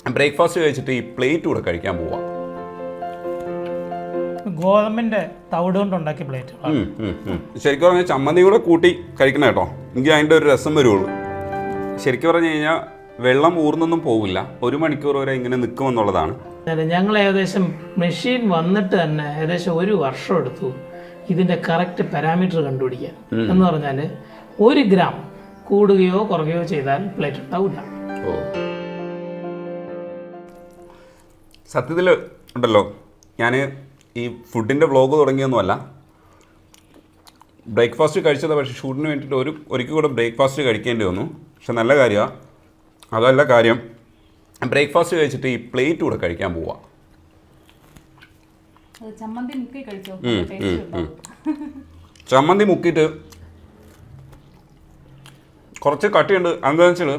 Breakfast കഴിച്ചിട്ട് ഈ plate കൂടെ കഴിക്കാൻ പോവാം. ഗോതമ്പിന്റെ തവിട് കൊണ്ടുണ്ടാക്കിയ പ്ലേറ്റ്. ശരിക്കും പറഞ്ഞാൽ ചമ്മന്തി കൂടെ കൂട്ടി കഴിക്കണം കേട്ടോ, എനിക്ക് അതിൻ്റെ ഒരു രസം വരുള്ളൂ. ശരിക്കും പറഞ്ഞു കഴിഞ്ഞാൽ വെള്ളം ഊർന്നൊന്നും പോവില്ല, 1 മണിക്കൂർ വരെ ഇങ്ങനെ നിൽക്കുമെന്നുള്ളതാണ്. ഞങ്ങൾ ഏകദേശം മെഷീൻ വന്നിട്ട് തന്നെ ഏകദേശം 1 വർഷം എടുത്തു ഇതിന്റെ കറക്റ്റ് പാരാമീറ്റർ കണ്ടുപിടിക്കാൻ. എന്ന് പറഞ്ഞാൽ 1 ഗ്രാം കൂടുകയോ കുറയുകയോ ചെയ്താൽ പ്ലേറ്റ് ഉണ്ടാവില്ല. സത്യത്തിൽ ഉണ്ടല്ലോ, ഞാൻ ഈ ഫുഡിൻ്റെ വ്ളോഗ് തുടങ്ങിയൊന്നുമല്ല, ബ്രേക്ക്ഫാസ്റ്റ് കഴിച്ചത്. പക്ഷേ ഷൂട്ടിന് വേണ്ടിയിട്ട് ഒരിക്കൽ കൂടെ ബ്രേക്ക്ഫാസ്റ്റ് കഴിക്കേണ്ടി വന്നു. പക്ഷെ നല്ല കാര്യമാണ്. അതല്ല കാര്യം, ബ്രേക്ക്ഫാസ്റ്റ് കഴിച്ചിട്ട് ഈ പ്ലേറ്റ് കൂടെ കഴിക്കാൻ പോവാം. ചമ്മന്തി മുക്കിയിട്ട് കുറച്ച് കട്ടിയുണ്ട്. എന്താണെന്ന് വെച്ചാൽ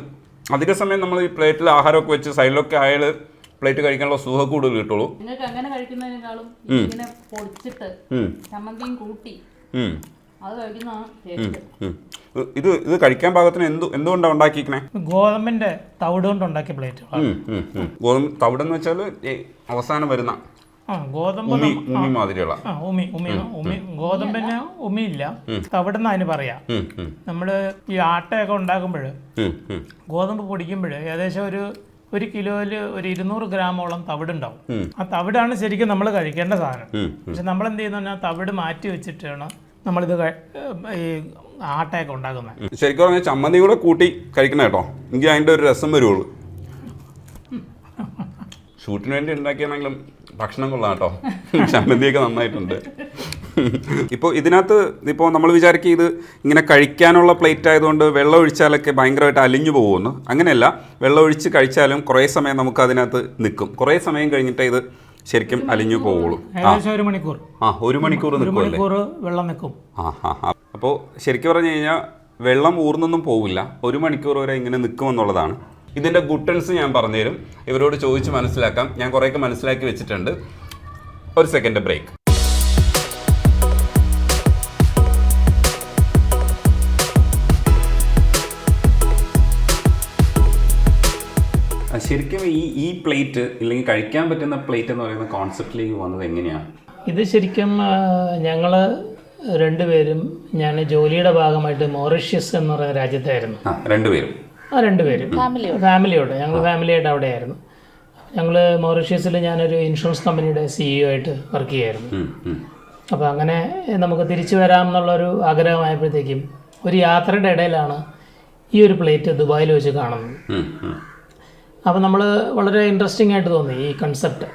അധിക സമയം നമ്മൾ ഈ പ്ലേറ്റിൽ ആഹാരമൊക്കെ വെച്ച് സൈഡിലൊക്കെ ആയാൽ പ്ലേറ്റ് കഴിക്കാനുള്ള സുഖം കൂടുതൽ കിട്ടുള്ളൂ. നിങ്ങൾക്ക് അങ്ങനെ കഴിക്കുന്നതിനേക്കാളും ഇങ്ങനെ പൊടിച്ചിട്ട് ചമ്മന്തിയും കൂട്ടി അത് കഴിക്കുന്നതാണ് ടേസ്റ്റ്. ഇത് കഴിക്കാൻ പാകത്തിന് എന്തുകൊണ്ടാണ് ഉണ്ടാക്കിക്കണേ? ഗോതമ്പിന്റെ തവിട് കൊണ്ടുണ്ടാക്കിയ പ്ലേറ്റ്. ഗോതമ്പ് തവിടെന്ന് വെച്ചാൽ അവസാനം വരുന്ന ഗോതമ്പ് മാതിരിയുള്ള ഗോതമ്പിന് ഉമിയില്ല, തവിടെന്ന് അതിന് പറയാം. നമ്മള് ഈ ആട്ടയൊക്കെ ഉണ്ടാക്കുമ്പോൾ ഗോതമ്പ് പൊടിക്കുമ്പോൾ ഏകദേശം ഒരു കിലോയില് 200 ഗ്രാമോളം തവിടുണ്ടാവും. ആ തവിടാണ് ശരിക്കും നമ്മൾ കഴിക്കേണ്ട സാധനം. പക്ഷെ നമ്മൾ എന്ത് ചെയ്യുന്ന തവിട് മാറ്റി വെച്ചിട്ടാണ് നമ്മളിത് ഈ ആട്ടയൊക്കെ ഉണ്ടാക്കുന്നത്. ശരിക്കും പറഞ്ഞാൽ ചമ്മന്തി കൂടെ കൂട്ടി കഴിക്കണം കേട്ടോ, എനിക്ക് അതിൻ്റെ ഒരു രസം വരുള്ളൂ. ഷൂട്ടിന് വേണ്ടി ഉണ്ടാക്കിയാണെങ്കിലും ഭക്ഷണം കൊള്ളാം കേട്ടോ, ചമ്മന്തിയൊക്കെ നന്നായിട്ടുണ്ട്. ഇപ്പോൾ ഇതിനകത്ത് ഇപ്പോൾ നമ്മൾ വിചാരിക്കും ഇത് ഇങ്ങനെ കഴിക്കാനുള്ള പ്ലേറ്റ് ആയതുകൊണ്ട് വെള്ളം ഒഴിച്ചാലൊക്കെ ഭയങ്കരമായിട്ട് അലിഞ്ഞു പോകുമെന്ന്. അങ്ങനെയല്ല, വെള്ളം ഒഴിച്ച് കഴിച്ചാലും കുറേ സമയം നമുക്ക് അതിനകത്ത് നിൽക്കും. കുറേ സമയം കഴിഞ്ഞിട്ടേ ഇത് ശരിക്കും അലിഞ്ഞു പോവുള്ളൂ. 1 മണിക്കൂർ 1 മണിക്കൂർ നിൽക്കുമല്ലേ വെള്ളം നിൽക്കും. അപ്പോൾ ശരിക്കും പറഞ്ഞു കഴിഞ്ഞാൽ വെള്ളം ഊർന്നൊന്നും പോവില്ല, 1 മണിക്കൂർ വരെ ഇങ്ങനെ നിൽക്കുമെന്നുള്ളതാണ്. ഇതിൻ്റെ ഗുട്ടൻസ് ഞാൻ പറഞ്ഞുതരും, ഇവരോട് ചോദിച്ച് മനസ്സിലാക്കാം. ഞാൻ കുറേയൊക്കെ മനസ്സിലാക്കി വെച്ചിട്ടുണ്ട്. ഒരു സെക്കൻഡ് ബ്രേക്ക്. ശരിക്കും ഈ പ്ലേറ്റ് ഇല്ലെങ്കിൽ കഴിക്കാൻ പറ്റുന്ന പ്ലേറ്റ് എന്ന് പറയുന്ന കോൺസെപ്റ്റിലേക്ക് വന്നത് എങ്ങനെയാണ്? ഇത് ശരിക്കും ഞങ്ങൾ രണ്ടുപേരും ഞാൻ ജോലിയുടെ ഭാഗമായിട്ട് മൗറീഷ്യസ് എന്ന് പറയുന്ന രാജ്യത്തായിരുന്നു. രണ്ടുപേരും ഫാമിലിയോട് ഞങ്ങൾ ഫാമിലിയായിട്ട് അവിടെയായിരുന്നു. ഞങ്ങൾ മൗറീഷ്യസിൽ ഞാനൊരു ഇൻഷുറൻസ് കമ്പനിയുടെ CEO ആയിട്ട് വർക്ക് ചെയ്യായിരുന്നു. അപ്പോൾ അങ്ങനെ നമുക്ക് തിരിച്ചു വരാം എന്നുള്ളൊരു ആഗ്രഹമായപ്പോഴത്തേക്കും ഒരു യാത്രയുടെ ഇടയിലാണ് ഈ ഒരു പ്ലേറ്റ് ദുബായിൽ വെച്ച് കാണുന്നത്. അപ്പോൾ നമ്മൾ വളരെ ഇൻട്രസ്റ്റിംഗ് ആയിട്ട് തോന്നി ഈ കൺസെപ്റ്റ്.